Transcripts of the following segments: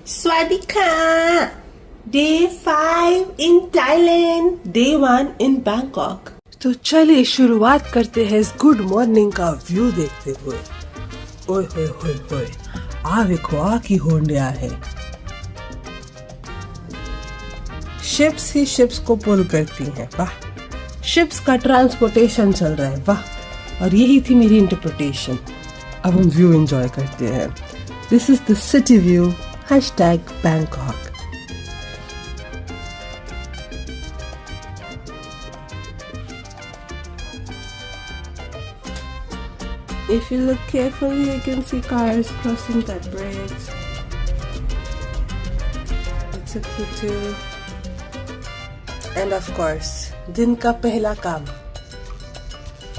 Swadika! Day 5 in Thailand, Day 1 in Bangkok. तो चलिए शुरुआत करते हैं इस गुड मॉर्निंग का व्यू देखते हुए। ओए होए होए होए, आ देखो आ की होंडिया है। शिप्स ही शिप्स को पुल करती हैं, वाह। शिप्स का ट्रांसपोर्टेशन चल रहा है, वाह। और यही थी मेरी इंटरप्रिटेशन। अब हम व्यू एंजॉय करते हैं। This is the city view #Bangkok। If you look carefully, you can see cars crossing that bridge. It's a cute. And of course, दिन का पहला काम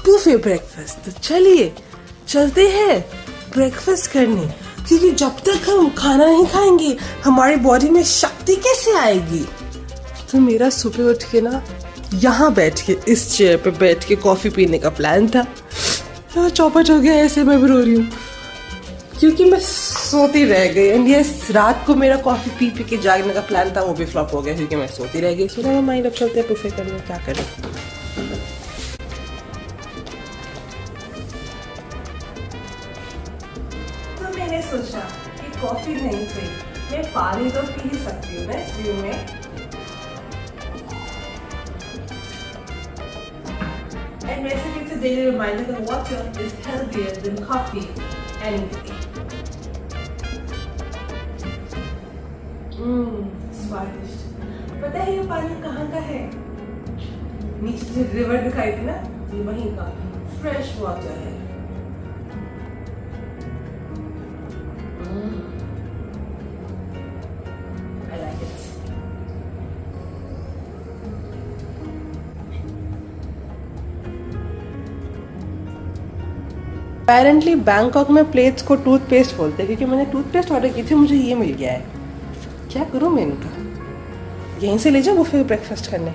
बुफे ब्रेकफास्ट। तो चलिए चलते हैं ब्रेकफास्ट करने, क्योंकि जब तक हम खाना नहीं खाएंगे हमारी बॉडी में शक्ति कैसे आएगी। तो मेरा सुबह उठ के ना यहाँ बैठ के इस चेयर पे बैठ के कॉफी पीने का प्लान था। चौपट हो गया, ऐसे मैं भी रो रही हूँ क्योंकि मैं सोती रह गई। एंड यस, रात को मेरा कॉफी पी पी के जागने का प्लान था, वो भी फ्लॉप हो गया क्योंकि मैं सोती रह गई। सुना मैं माइंड अब चलते हैं बुफे करने, क्या करें। तो मैंने सोचा कि कॉफी नहीं सही, मैं पानी तो पी ही सकती हूँ ना इस व्यू में। And basically it's a daily reminder that water is healthier than coffee anyway. स्वादिष्ट। पता है ये पानी कहाँ का है? नीचे जो रिवर दिखाई थी ना, ये वहीं का फ्रेश वाटर है। I like it. Apparently Bangkok में प्लेट्स को टूथपेस्ट बोलते हैं, क्योंकि मैंने टूथपेस्ट ऑर्डर की थी, मुझे ये मिल गया है। क्या करूँ मैं इनका, यहीं से ले जाऊँ बुफे ब्रेकफास्ट करने।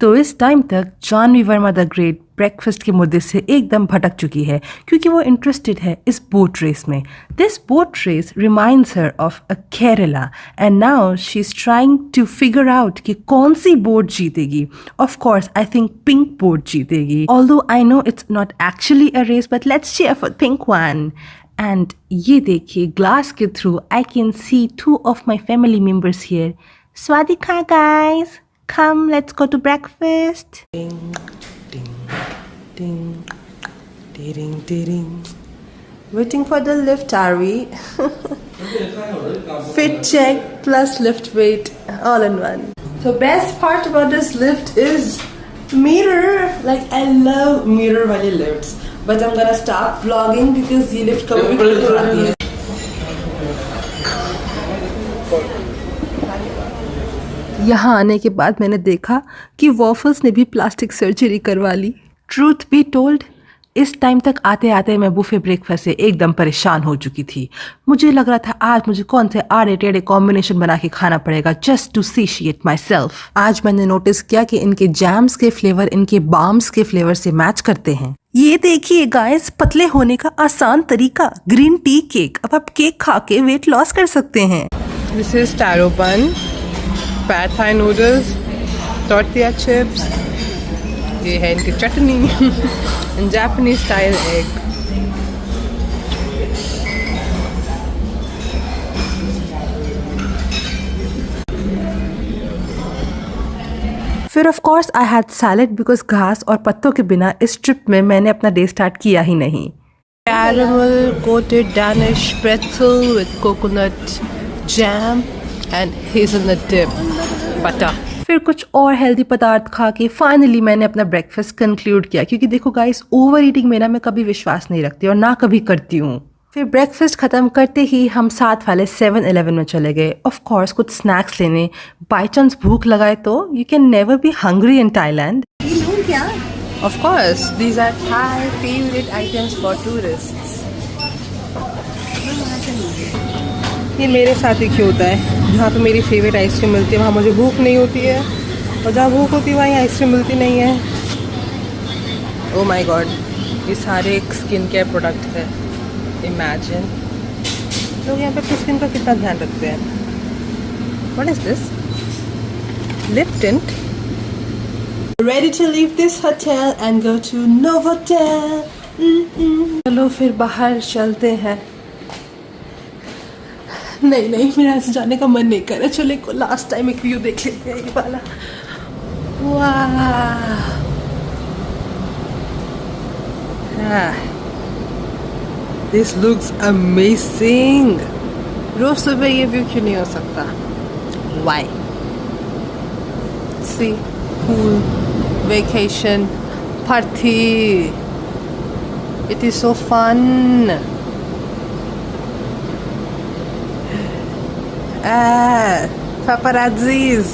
तो इस टाइम तक Janvi Verma the great breakfast के मुद्दे से एकदम भटक चुकी है, क्योंकि वो इंटरेस्टेड है इस बोट रेस में। This boat race reminds her of a Kerala and now she is trying to figure out कि कौन सी बोट जीतेगी। Of course I think pink boat जीतेगी, although I know it's not actually a race, but let's cheer for pink one. And ये देखिए, glass के through I can see 2 of my family members here. Swadika guys, come let's go to breakfast. Ding ding ding ding ding. Waiting for the lift, are we? Fit check plus lift weight all in one. So best part about this lift is mirror. Like I love mirror wali lifts, but I'm gonna stop vlogging because ये lift कभी भी खुल जाती है। यहाँ आने के बाद मैंने देखा कि वॉफल्स ने भी प्लास्टिक सर्जरी करवा ली। ट्रूथ बी टोल्ड, इस टाइम तक आते आते मैं बुफे ब्रेकफास्ट से एकदम परेशान हो चुकी थी। मुझे लग रहा था आज मुझे कौन से आड़े टेढ़े कॉम्बिनेशन बना के खाना पड़ेगा जस्ट टू सेशिएट माई सेल्फ। आज मैंने नोटिस किया कि इनके जैम्स के फ्लेवर इनके बाम्स के फ्लेवर से मैच करते हैं। ये देखिए गाइस, पतले होने का आसान तरीका, ग्रीन टी केक। अब आप केक खा के वेट लॉस कर सकते हैं। This is taro bun, pad thai noodles, tortilla chips, ये है इनकी चटनी, जापानीज स्टाइल एग। फिर of course I had salad, because घास और पत्तों के बिना इस ट्रिप में मैंने अपना डे स्टार्ट किया ही नहीं। Caramel coated Danish pretzel with coconut jam and hazelnut dip butter. फिर कुछ और हेल्दी पदार्थ खा के फाइनली मैंने अपना ब्रेकफास्ट कंक्लूड किया, क्योंकि देखो गाइस, ओवर ईटिंग में ना मैं कभी विश्वास नहीं रखती और ना कभी करती हूँ। फिर ब्रेकफास्ट ख़त्म करते ही हम साथ वाले 7-Eleven में चले गए, ऑफ कोर्स कुछ स्नैक्स लेने। बाई चांस भूख लगाए तो you can never be hungry in Thailand. क्या? Of course these are Thai favourite items for tourists. ये मेरे साथ ही क्यों होता है, जहाँ पे मेरी फेवरेट आइसक्रीम मिलती है वहाँ मुझे भूख नहीं होती है, और जहाँ भूख होती है वहाँ आइसक्रीम मिलती नहीं है। ओह माय गॉड, ये सारे स्किन केयर प्रोडक्ट है। इमेजिन लोग यहाँ पे अपनी स्किन का कितना ध्यान रखते हैं। What is this? Lip tint. Ready to leave this hotel and go to Novotel. चलो फिर बाहर चलते हैं. नहीं नहीं, मेरा ऐसे जाने का मन नहीं कर रहा. चलो एक लास्ट टाइम एक व्यू देख लेते हैं ये वाला. वाह. This looks amazing. रोज सुबह ये व्यू क्यों नहीं हो सकता? Why? See, pool, vacation, party. It is so fun. Paparazzis.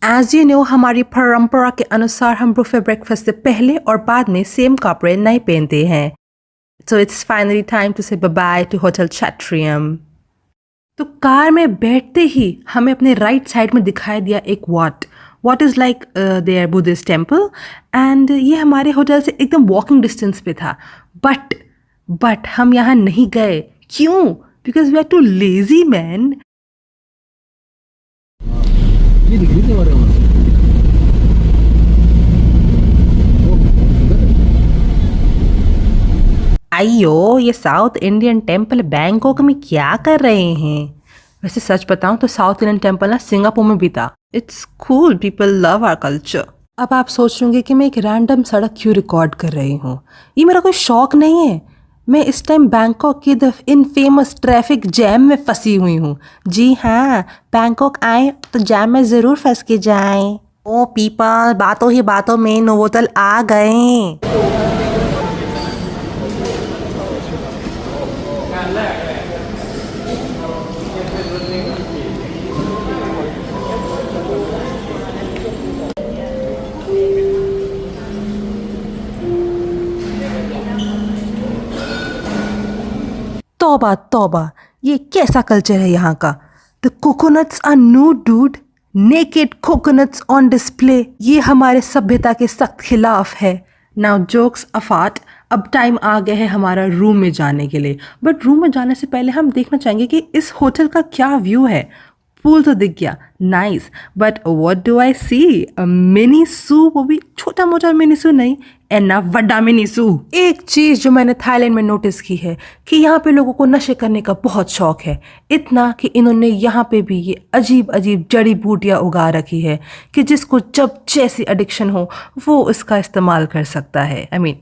As you know, हमारी परंपरा के अनुसार हम बुफे ब्रेकफास्ट से पहले और बाद में सेम कपड़े नहीं पहनते हैं. So it's finally time to say bye-bye to Hotel Chatrium. तो कार में बैठते ही हमें अपने राइट साइड में दिखाई दिया एक wat is like their Buddhist temple, and ये हमारे होटल से एकदम वॉकिंग डिस्टेंस पे था. बट हम यहाँ नहीं गए. क्यों? Because we are too lazy man. अयो, ये साउथ इंडियन टेम्पल बैंकॉक में क्या कर रहे हैं? वैसे सच बताऊं तो साउथ इंडियन टेम्पल ना सिंगापुर में भी था. It's cool, people love our culture. अब आप सोच होंगे कि मैं एक रैंडम सड़क क्यों रिकॉर्ड कर रही हूँ. ये मेरा कोई शौक नहीं है. मैं इस टाइम बैंकॉक की द इनफेमस ट्रैफिक जैम में फंसी हुई हूँ. जी हाँ, बैंकॉक आए तो जैम में ज़रूर फंस के जाएं. ओ पीपल, बातों ही बातों में नोवोटल आ गए. तौबा तौबा, ये कैसा कल्चर है यहाँ का. The coconuts are nude dude. Naked coconuts on display. ये हमारे सभ्यता के सख्त खिलाफ है. नाउ जोक्स अफार्ट, अब टाइम आ गया है हमारा रूम में जाने के लिए. बट रूम में जाने से पहले हम देखना चाहेंगे कि इस होटल का क्या व्यू है. पूल तो दिख गया, nice. But what do I see? A Miniso. वो भी छोटा मोटा मिनी सू नहीं, एना बड़ा मिनी सू. एक चीज़ जो मैंने थाईलैंड में नोटिस की है कि यहाँ पे लोगों को नशे करने का बहुत शौक है. इतना कि इन्होंने यहाँ पे भी ये अजीब अजीब जड़ी बूटियाँ उगा रखी है कि जिसको जब जैसी एडिक्शन हो वो इसका इस्तेमाल कर सकता है. I mean,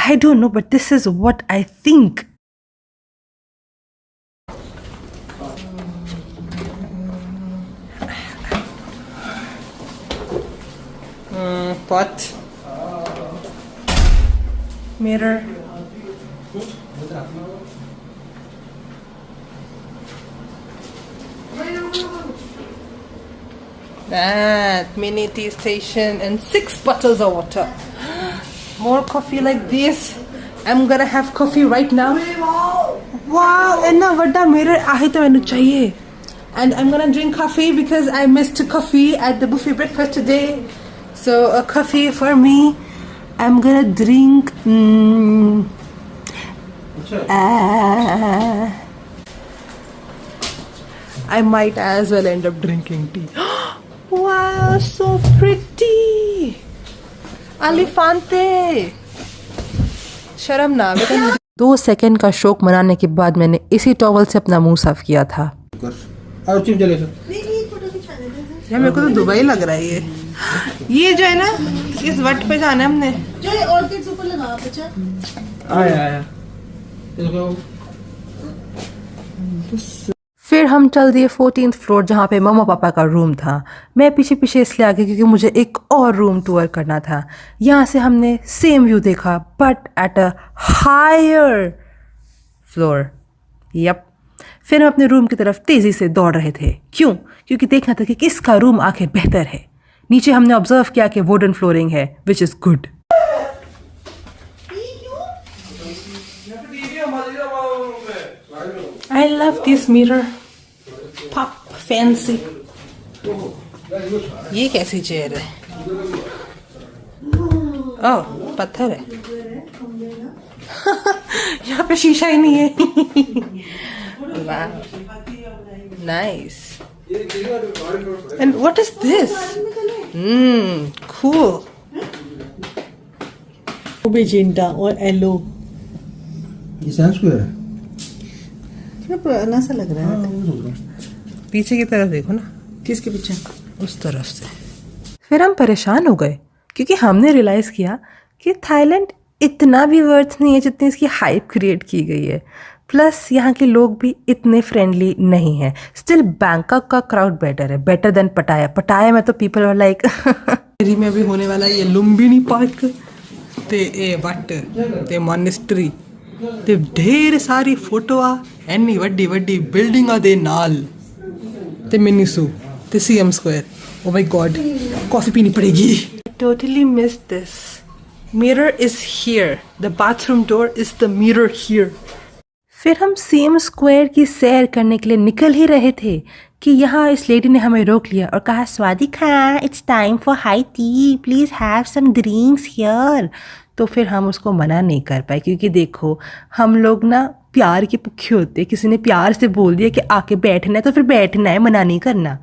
I don't no, but this is what I think. Pot, mirror, that mini tea station and 6 bottles of water. More coffee like this. I'm gonna have coffee right now. Wow, इतना बड़ा mirror आही तो मैंने चाहिए. And I'm gonna drink coffee because I missed coffee at the buffet breakfast today. So a coffee for me. I'm gonna drink. I might as well end up drinking tea. Wow, so pretty. Alifante. शर्म ना आवे. 2 second का शौक मनाने के बाद मैंने इसी टॉवल से अपना मुंह साफ किया था. यार मेरे को तो दुबई लग रहा है ये जो है ना, इस वट पे जाना है हमने. जो ऑर्किड्स ऊपर लगा बच्चा. आया. फिर हम चल दिए 14th फ्लोर जहाँ पे मम्मा पापा का रूम था. मैं पीछे पीछे इसलिए आ गई क्योंकि मुझे एक और रूम टूर करना था. यहाँ से हमने सेम व्यू देखा but at a higher floor. Yup. फिर हम अपने रूम की तरफ तेज़ी से दौड़ रहे थे. क्यों? क्योंकि देखना था कि किसका रूम आखिर बेहतर है. नीचे हमने ऑब्जर्व किया कि वुडन फ्लोरिंग है, which is good. I love this mirror. Pop fancy. ये कैसी चेयर है? ओह, पत्थर है. यहाँ पे शीशा ही नहीं है। Nice. And what is this? Cool. Magenta और येलो, ये सैम्स स्क्वायर है। थोड़ा पुराना सा लग रहा है। पीछे की तरफ देखो ना, किसके पीछे? उस तरफ से। फिर हम परेशान हो गए क्योंकि हमने रियलाइज़ किया कि थाईलैंड इतना भी वर्थ नहीं है जितनी इसकी हाइप क्रिएट की गई है। प्लस यहाँ के लोग भी इतने फ्रेंडली नहीं हैं। स्टिल बैंकॉक का क्राउड बेटर है, बेटर देन पटाया। पटाया में तो पीपल वर लाइक दिल्ली में भी होने वाला ये लुम्बिनी पार्क ते ए वट ते मॉनेस्ट्री ते ढेर सारी फोटोआ एनी वड्डी वड्डी बिल्डिंगा दे नाल ते मिनीसू ते CM square. Oh my God, coffee पीनी पड़ेगी। totally missed this. Mirror is here. The bathroom door is the mirror here. फिर हम सीएम स्क्वायर की सैर करने के लिए निकल ही रहे थे कि यहाँ इस लेडी ने हमें रोक लिया और कहा, स्वादिका, it's time for high tea, please have some drinks here. तो फिर हम उसको मना नहीं कर पाए क्योंकि देखो हम लोग ना प्यार के भुखे होते हैं। किसी ने प्यार से बोल दिया कि आके बैठना है तो फिर बैठना है, मना नहीं करना।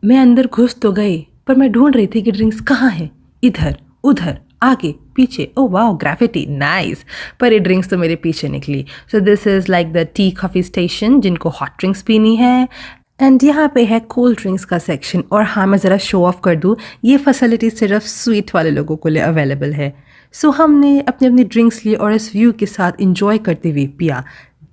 मैं अंदर घुस तो गई पर मैं ढूंढ रही थी कि ड्रिंक्स कहाँ हैं। इधर उधर आगे पीछे। Oh wow, graffiti, nice. पर ये ड्रिंक्स तो मेरे पीछे निकली। So this is like the tea coffee station जिनको हॉट ड्रिंक्स पीनी है। एंड यहाँ पे है कोल्ड ड्रिंक्स का सेक्शन। और हाँ, मैं ज़रा शो ऑफ कर दूँ, ये फैसिलिटी सिर्फ स्वीट वाले लोगों को लिए अवेलेबल है। सो हमने अपनी अपनी ड्रिंक्स लिए और इस व्यू के साथ इंजॉय करते हुए पिया।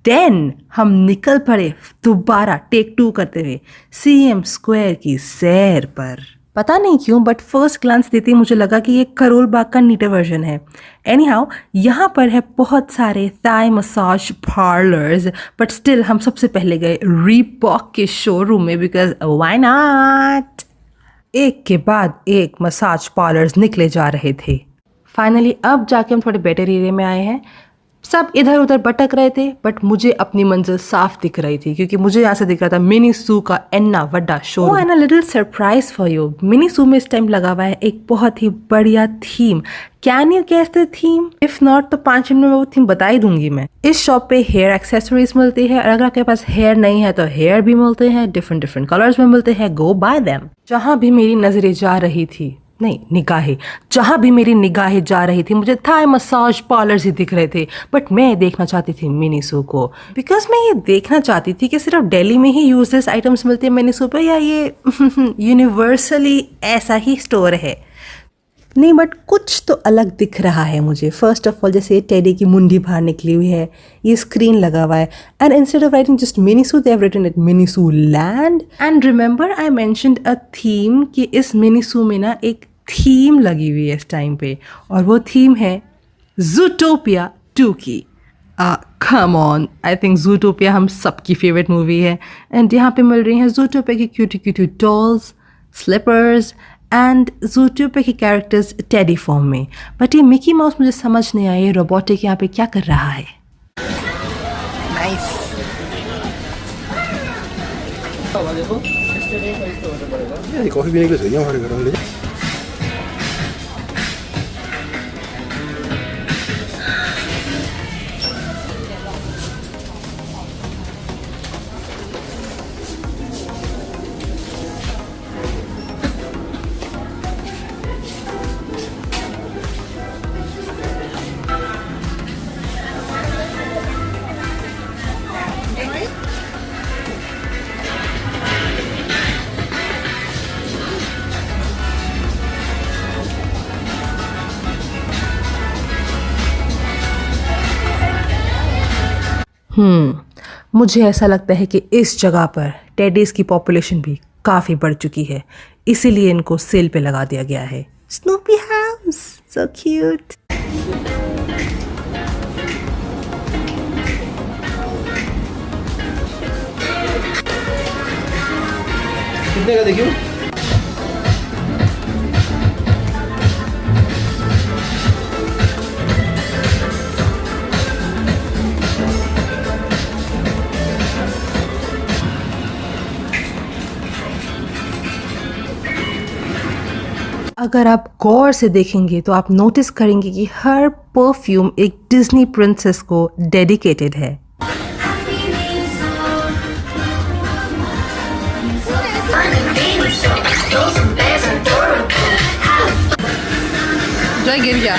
देन हम निकल पड़े दोबारा टेक 2 करते हुए सीएम स्क्वायर की सैर पर। पता नहीं क्यों बट फर्स्ट ग्लांस देते ही मुझे लगा कि ये करोल बाग का नीटर वर्जन है। एनी हाउ, यहाँ पर है बहुत सारे Thai massage parlours, but still हम सबसे पहले गए रीबॉक के शोरूम में बिकॉज व्हाई नॉट। एक के बाद एक मसाज पार्लर्स निकले जा रहे थे। फाइनली अब जाके हम थोड़े बेटर एरिया में आए हैं। सब इधर उधर भटक रहे थे बट मुझे अपनी मंजिल साफ दिख रही थी क्योंकि मुझे यहाँ से दिख रहा था मिनीसू का इन्ना बड़ा शोरूम। And a little surprise for you, Miniso में इस टाइम लगा हुआ है एक बहुत ही बढ़िया theme. Can you guess the theme? If not तो 5 मिनट में वो थीम बता ही दूंगी मैं। इस शॉप पे हेयर एक्सेसरीज मिलती है और अगर आपके पास हेयर नहीं है तो हेयर भी मिलते हैं, डिफरेंट डिफरेंट कलर्स में मिलते हैं। गो बाय देम। जहाँ भी मेरी नजरें जा रही थी, नहीं निगाहें, जहाँ भी मेरी निगाहें जा रही थी मुझे थाई मसाज पार्लर्स ही दिख रहे थे। बट मैं देखना चाहती थी मिनीसू को बिकॉज मैं ये देखना चाहती थी कि सिर्फ दिल्ली में ही यूजलेस आइटम्स मिलते हैं मिनीसू पे या ये यूनिवर्सली ऐसा ही स्टोर है। नहीं बट कुछ तो अलग दिख रहा है मुझे। फर्स्ट ऑफ ऑल जैसे टेडी की मुंडी बाहर निकली हुई है, ये स्क्रीन लगा हुआ है and instead of writing just Miniso they have written it Miniso land. And remember I mentioned a theme कि इस मिनीसू में ना एक थीम लगी हुई है इस टाइम पे और वो थीम है ज़ूटोपिया 2 की। कम ऑन, आई थिंक ज़ूटोपिया हम सबकी फेवरेट मूवी है। एंड यहाँ पे मिल रही हैं ज़ूटोपिया की cutie cutie dolls, slippers and Zootopia के कैरेक्टर्स टेडी फॉर्म में। बट ये मिकी माउस मुझे समझ नहीं आया ये रोबोटिक यहाँ पे क्या कर रहा है। नाइस। कॉफी पीने के लिए सही है हमारे घर में। मुझे ऐसा लगता है कि इस जगह पर टेडीज़ की पॉपुलेशन भी काफ़ी बढ़ चुकी है, इसीलिए इनको सेल पे लगा दिया गया है। Snoopy house, so cute. कितने का देखियो? अगर आप गौर से देखेंगे तो आप नोटिस करेंगे कि हर परफ्यूम एक डिज्नी प्रिंसेस को डेडिकेटेड है। जय गिर गया।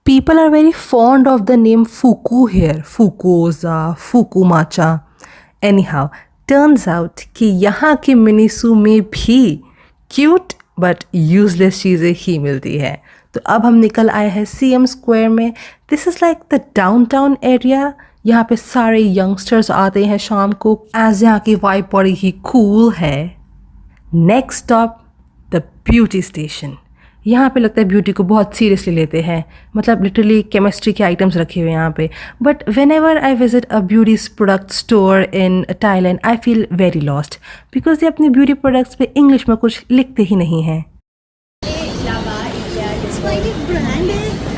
People are very fond of the name Fuku here, Fukuoka, Fukumacha. Anyhow, turns out कि यहाँ के मिनीसू में भी क्यूट बट यूजलेस चीज़ें ही मिलती है। तो अब हम निकल आए हैं CM स्क्वायर में। This is like the downtown area. यहाँ पे सारे यंगस्टर्स आते हैं शाम को, एज यहाँ की वाइब बड़ी ही कूल है। Next stop the beauty station. यहाँ पे लगता है ब्यूटी को बहुत सीरियसली लेते हैं, मतलब लिटरली केमिस्ट्री के आइटम्स रखे हुए हैं यहाँ पे। But when ever I visit a beauty product store in Thailand I feel very lost, because ये अपनी ब्यूटी प्रोडक्ट्स पे इंग्लिश में कुछ लिखते ही नहीं हैं।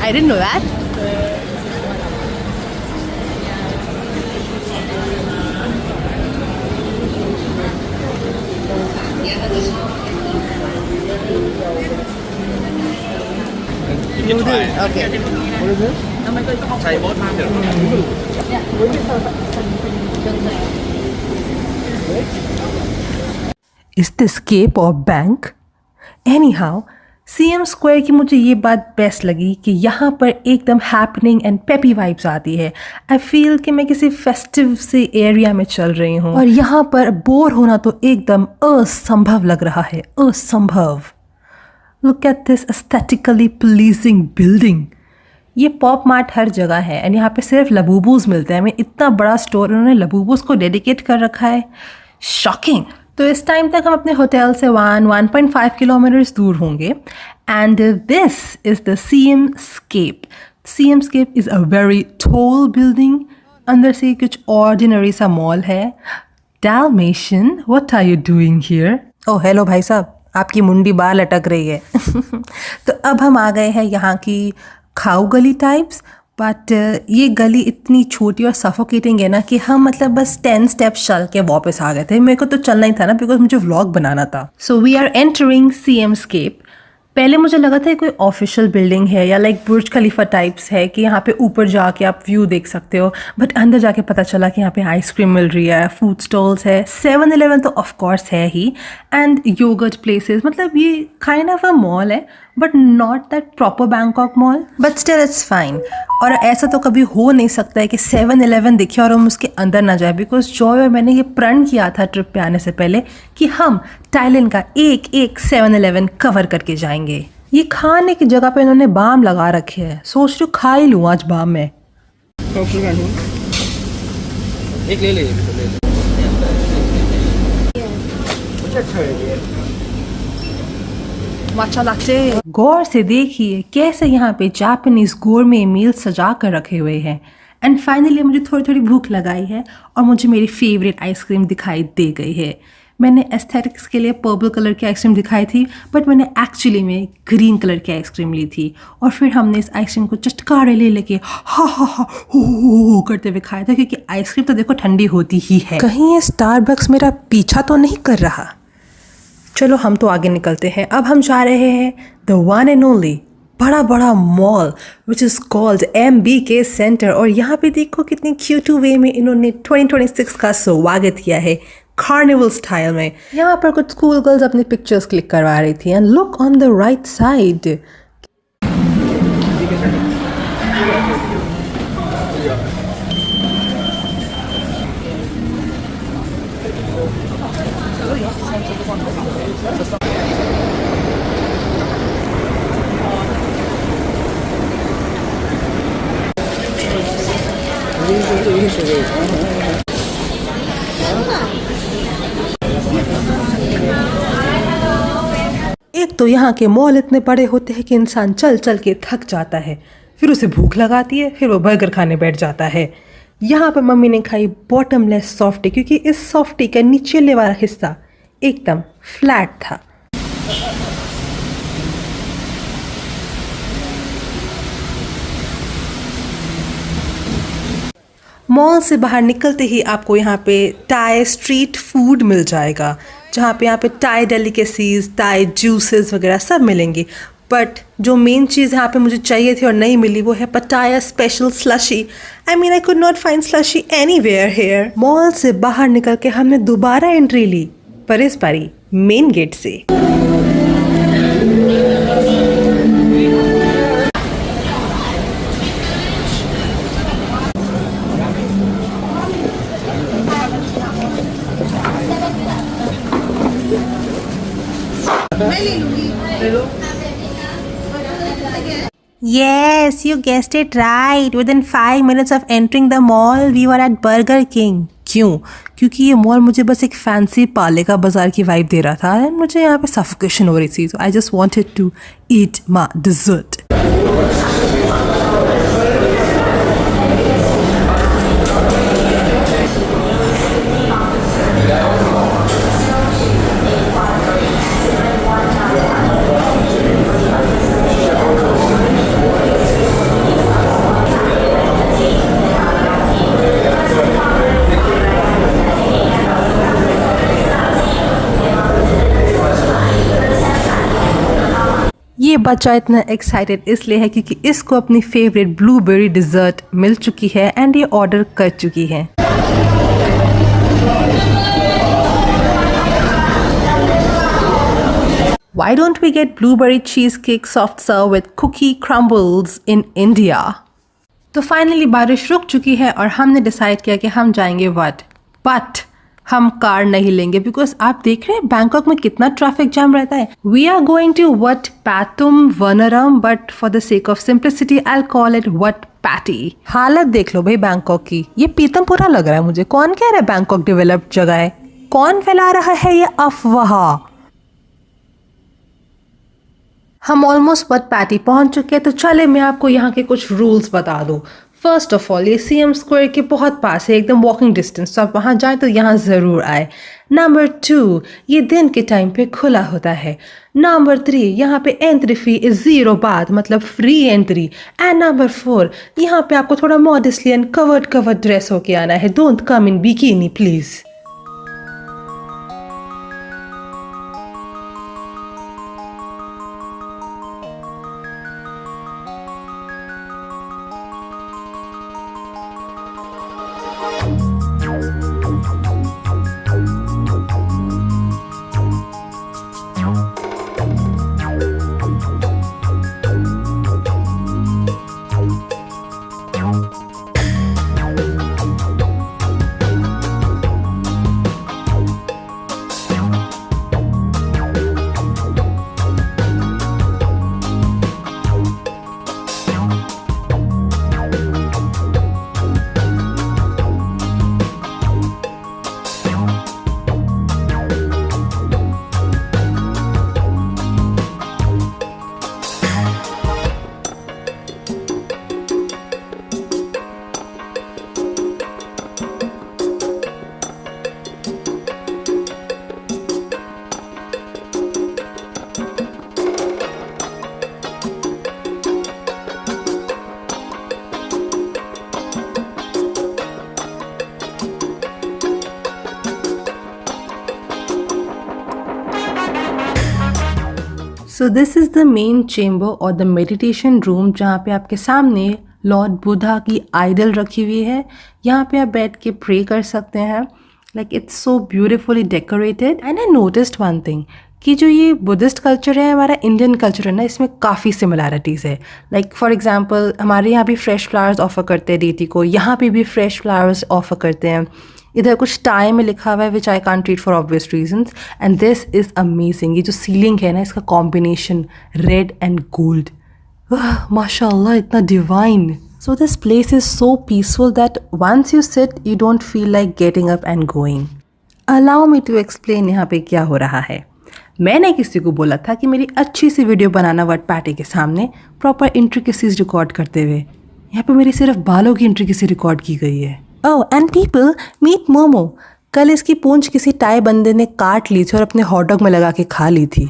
I didn't know that. You can try. Okay. What is this? Try both market. Is this Cape or Bank? Anyhow, CM square की मुझे ये बात बेस्ट लगी कि यहाँ पर एकदम हैपनिंग एंड पेपी वाइब्स आती है। आई फील कि मैं किसी फेस्टिव से एरिया में चल रही हूँ, और यहाँ पर बोर होना तो एकदम असंभव लग रहा है, असंभव। Look at this aesthetically pleasing building. ये पॉप मार्ट हर जगह है एंड यहाँ पे सिर्फ लबूबूज मिलते हैं। मैं इतना बड़ा स्टोर उन्होंने लबूबूज को डेडिकेट कर रखा है, शॉकिंग। तो इस टाइम तक हम अपने होटल से 1.5 किलोमीटर्स दूर होंगे। And this is the CM scape. CM scape is a very tall building. अंदर से कुछ ऑर्डिनरी सा मॉल है। Dalmatian, what are you doing here? Oh hello भाई साहब, आपकी मुंडी बाल लटक रही है। तो अब हम आ गए हैं यहाँ की खाऊ गली टाइप्स, बट ये गली इतनी छोटी और सफोकेटिंग है ना कि हम मतलब बस 10 स्टेप्स चल के वापस आ गए थे। मेरे को तो चलना ही था ना, बिकॉज मुझे व्लॉग बनाना था। So we are entering CM scape. पहले मुझे लगा था कोई ऑफिशियल बिल्डिंग है या लाइक बुर्ज खलीफा टाइप्स है कि यहाँ पे ऊपर जाके आप व्यू देख सकते हो, बट अंदर जाके पता चला कि यहाँ पे आइसक्रीम मिल रही है, फूड स्टॉल्स है, 7-Eleven तो ऑफ कोर्स है ही, एंड योगर्ट प्लेसेस। मतलब ये काइंड ऑफ अ मॉल है but not that proper Bangkok mall, but still it's fine. और ऐसा तो कभी हो नहीं सकता है कि 7-Eleven दिखे और हम उसके अंदर ना जाए, बिकॉज जॉय और मैंने ये प्रण किया था ट्रिप पे आने से पहले कि हम थाईलैंड का एक 7-Eleven कवर करके जाएंगे। ये खाने की जगह पे इन्होंने बाम लगा रखे हैं, सोच रही हूँ खा ही लूँ आज बाम में। एक ले ले। Matcha latte. गौर से देखिए कैसे यहाँ पे जापानीज गोरमे मील सजा कर रखे हुए हैं। एंड फाइनली मुझे थोड़ी थोड़ी भूख लगाई है और मुझे मेरी फेवरेट आइसक्रीम दिखाई दे गई है। मैंने एस्थेटिक्स के लिए पर्पल कलर की आइसक्रीम दिखाई थी, बट मैंने एक्चुअली में ग्रीन कलर की आइसक्रीम ली थी। और फिर हमने इस आइसक्रीम को चटकारे ले लेके हा हा हा हो करते हुए खाया था, क्योंकि आइसक्रीम तो देखो ठंडी होती ही है। कहीं ये स्टारबक्स मेरा पीछा तो नहीं कर रहा। चलो हम तो आगे निकलते हैं। अब हम जा रहे हैं द वन एंड ओनली बड़ा mall which is called MBK centre. और यहाँ पे देखो कितनी क्यूट वे में इन्होंने 2026 का स्वागत किया है कार्निवल स्टाइल में। यहाँ पर कुछ स्कूल गर्ल्स अपनी पिक्चर्स क्लिक करवा रही थी। And look on the right side, एक तो यहाँ के मॉल इतने बड़े होते हैं कि इंसान चल चल के थक जाता है। फिर उसे भूख लगाती है, फिर वो बर्गर खाने बैठ जाता है। यहाँ पर मम्मी ने खाई बॉटमलेस सॉफ्टी, क्योंकि इस सॉफ्टी का नीचे वाला हिस्सा एकदम फ्लैट था। मॉल से बाहर निकलते ही आपको यहाँ पे टाई स्ट्रीट फूड मिल जाएगा, जहाँ पे यहाँ पे टाई डेलिकेसीज, टाई जूसेस वगैरह सब मिलेंगे। बट जो मेन चीज़ यहाँ पे मुझे चाहिए थी और नहीं मिली वो है पटाया special slushy. I mean I could not find slushy anywhere here. Mall से बाहर निकल के हमने दोबारा एंट्री ली, पर इस बारी मेन गेट से। Yes, you guessed it right. Within 5 minutes of entering the mall, we were at Burger King. क्यों? क्योंकि ये मॉल मुझे बस एक फैंसी पाले का बाजार की वाइब दे रहा था एंड मुझे यहाँ पे सफोकेशन हो रही थी, so I just wanted to eat my dessert. ये बच्चा इतना एक्साइटेड इसलिए है क्योंकि इसको अपनी फेवरेट ब्लूबेरी डिज़र्ट मिल चुकी है एंड ये ऑर्डर कर चुकी है। Why don't we get blueberry cheesecake soft serve with cookie crumbles in India? तो फाइनली बारिश रुक चुकी है और हमने डिसाइड किया कि हम जाएंगे बट हम कार नहीं लेंगे, बिकॉज आप देख रहे हैं बैंकॉक में कितना ट्रैफिक जाम रहता है। We are going to Wat Phaitum Wanaram, but for the sake of simplicity I call it Wat Patty. हालत देख लो भाई बैंकॉक की, ये पीतमपुरा लग रहा है मुझे। कौन कह रहा है बैंकॉक डेवलप्ड जगह है? कौन फैला रहा है ये अफवाह? हम ऑलमोस्ट वट पैटी पहुंच चुके हैं, तो चले मैं आपको यहाँ के कुछ रूल्स बता दूँ। फर्स्ट ऑफ ऑल, ये सीएम स्क्वायर के बहुत पास है, एकदम वॉकिंग डिस्टेंस, तो आप वहाँ जाएं तो यहाँ ज़रूर आए। नंबर 2, ये दिन के टाइम पे खुला होता है। नंबर 3, यहाँ पे एंट्री फी इज़ 0 बात, मतलब फ्री एंट्री। एंड नंबर 4, यहाँ पे आपको थोड़ा मॉडेस्टली एंड कवर्ड ड्रेस होके आना है। Don't come in bikini please. So this is the main chamber और द मेडिटेशन रूम, जहाँ पे आपके सामने लॉर्ड बुद्धा की आइडल रखी हुई है। यहाँ पे आप बैठ के प्रे कर सकते हैं। Like it's so beautifully decorated. And I noticed one thing कि जो ये बुद्धिस्ट कल्चर है, हमारा इंडियन कल्चर है ना, इसमें काफ़ी सिमिलैरिटीज़ है। लाइक फॉर एग्जांपल हमारे यहाँ भी फ्रेश फ्लावर्स ऑफ़र करते हैं डेटी को, यहाँ पे भी फ्रेश फ्लावर्स ऑफ़र करते हैं। इधर कुछ टाई में लिखा हुआ है which I can't read for obvious reasons. And this is amazing. ये जो सीलिंग है ना, इसका कॉम्बिनेशन रेड एंड गोल्ड, माशाल्लाह इतना divine. So this place is so peaceful that once you sit you don't feel like getting up and going. Allow me to explain यहाँ पे क्या हो रहा है। मैंने किसी को बोला था कि मेरी अच्छी सी वीडियो बनाना वटपैटे के सामने प्रॉपर इंट्रिकेसीज रिकॉर्ड करते हुए। यहाँ पे मेरी सिर्फ बालों की इंट्रिकेसी रिकॉर्ड की गई है। Oh and people meet Momo. कल इसकी पूंछ किसी टाई बंदे ने काट ली थी और अपने हॉटडॉग में लगा के खा ली थी।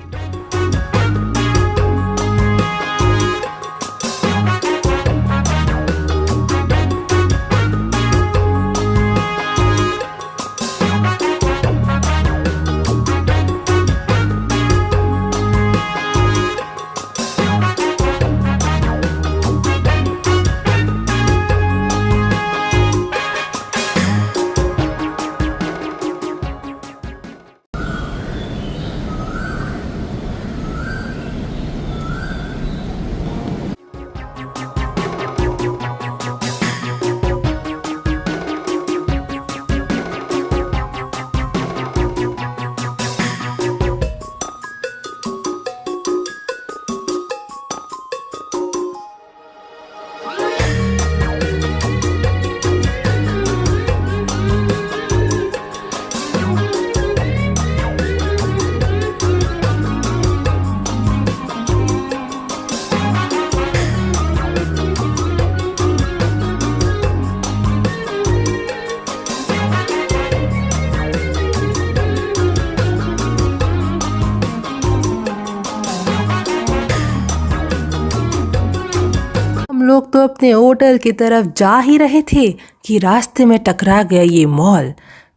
लोग तो अपने होटल की तरफ जा ही रहे थे कि रास्ते में टकरा गया ये मॉल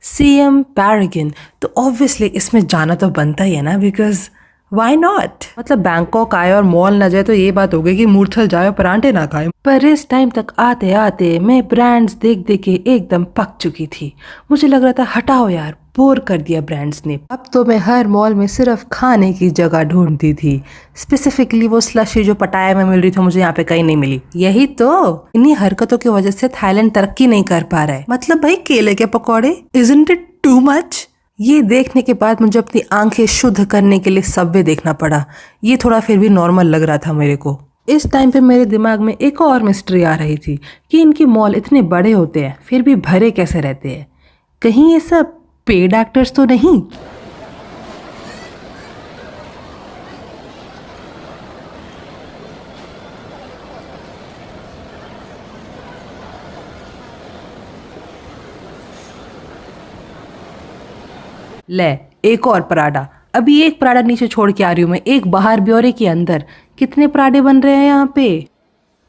CM पैरागन। तो ऑब्वियसली इसमें जाना तो बनता ही है ना, बिकॉज वाई नॉट। मतलब बैंकॉक आए और मॉल ना जाए तो ये बात हो गई कि मूर्थल जाए और परांठे ना खाए। पर इस टाइम तक आते आते मैं ब्रांड्स देख देख के एकदम पक चुकी थी। मुझे लग रहा था हटाओ यार, बोर कर दिया ब्रांड्स ने। अब तो मैं हर मॉल में सिर्फ खाने की जगह ढूंढती थी। स्पेसिफिकली वो स्लशी जो पटाया में मिल रही थी मुझे यहाँ पे कहीं नहीं मिली। यही तो, इन्हीं हरकतों की वजह से थाईलैंड तरक्की नहीं कर पा रहा है। मतलब भाई केले के पकौड़े, इजंट इट टू मच? ये देखने के बाद मुझे अपनी आंखें शुद्ध करने के लिए सबवे देखना पड़ा। ये थोड़ा फिर भी नॉर्मल लग रहा था मेरे को। इस टाइम पे मेरे दिमाग में एक और मिस्ट्री आ रही थी कि इनके मॉल इतने बड़े होते हैं फिर भी भरे कैसे रहते हैं। कहीं ये सब पेड एक्टर्स तो नहीं? ले एक और पराठा। अभी एक पराठा नीचे छोड़ के आ रही हूँ मैं, एक बाहर भी और एक ही अंदर। कितने पराठे बन रहे हैं यहाँ पे?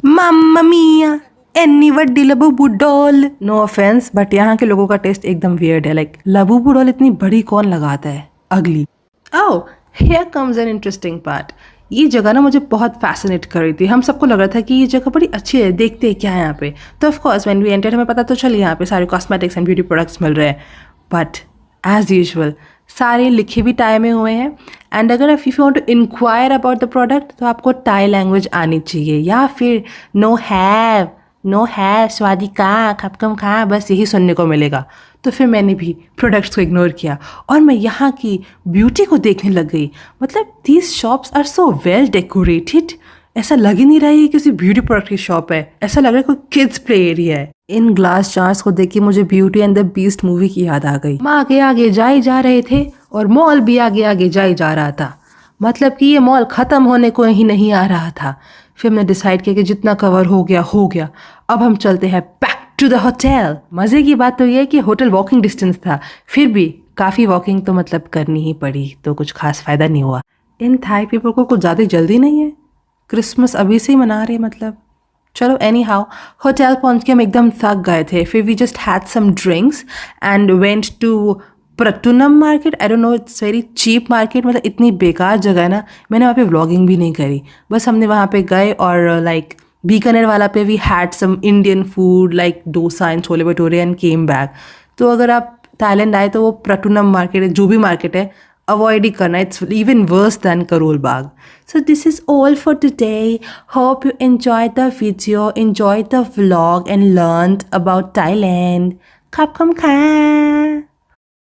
मम्मा मिया एनी वड्डी Labubu doll. No offence but यहाँ के लोगों का टेस्ट एकदम वियर्ड है। लाइक लबूबू डॉल इतनी बड़ी कौन लगाता है, अगली। ओह here comes an interesting part. ये जगह ना मुझे बहुत फैसिनेट कर रही थी। हम सबको लग रहा था कि ये जगह बड़ी अच्छी है, देखते हैं क्या है यहाँ पे। तो of course when we enter हमें पता तो चले यहाँ पे सारे कॉस्मेटिक्स एंड ब्यूटी प्रोडक्ट्स मिल रहे हैं। बट एज यूजुअल सारे लिखे भी टाई में हुए हैं। एंड अगर if you want to enquire about the product तो आपको टाई लैंग्वेज आनी चाहिए, या फिर नो हैव स्वादिका खपकम खा, बस यही सुनने को मिलेगा। तो फिर मैंने भी प्रोडक्ट्स को इग्नोर किया और मैं यहाँ की ब्यूटी को देखने लग गई। मतलब these shops are so well decorated. ऐसा लग ही नहीं रहा है ये किसी ब्यूटी प्रोडक्ट की शॉप है, ऐसा लग रहा है कोई किड्स प्ले एरिया है। इन ग्लास जार्स को देख के मुझे beauty and the beast movie की याद आ गई। हम आगे आगे जाए जा रहे थे और मॉल भी आगे आगे जाए जा रहा था। मतलब कि ये मॉल ख़त्म होने को ही नहीं आ रहा था। फिर हमने डिसाइड किया कि जितना कवर हो गया। अब हम चलते हैं बैक टू द होटल। मज़े की बात तो ये है कि होटल वॉकिंग डिस्टेंस था, फिर भी काफ़ी वॉकिंग तो मतलब करनी ही पड़ी, तो कुछ खास फ़ायदा नहीं हुआ। इन थाई पीपल को कुछ ज़्यादा जल्दी नहीं है, क्रिसमस अभी से ही मना रहे मतलब। चलो एनी हाउ होटल पहुँच के हम एकदम थक गए थे। फिर we just had some drinks and went to Pratunam market. I don't know, it's very cheap market. मतलब इतनी बेकार जगह है ना, मैंने वहाँ पे व्लॉगिंग भी नहीं करी। बस हमने वहाँ पे गए और लाइक बीकानेर वाला पे we had some Indian food like dosa and chole bhature and came back. तो अगर आप थाईलैंड आए तो वो प्रतुनम मार्केट है, जो भी मार्केट है, अवॉइड ही करना। It's even worse then Karol Bagh. So this is all for today. Hope you enjoyed the video, enjoyed the vlog and learned about Thailand. Khap kham kha.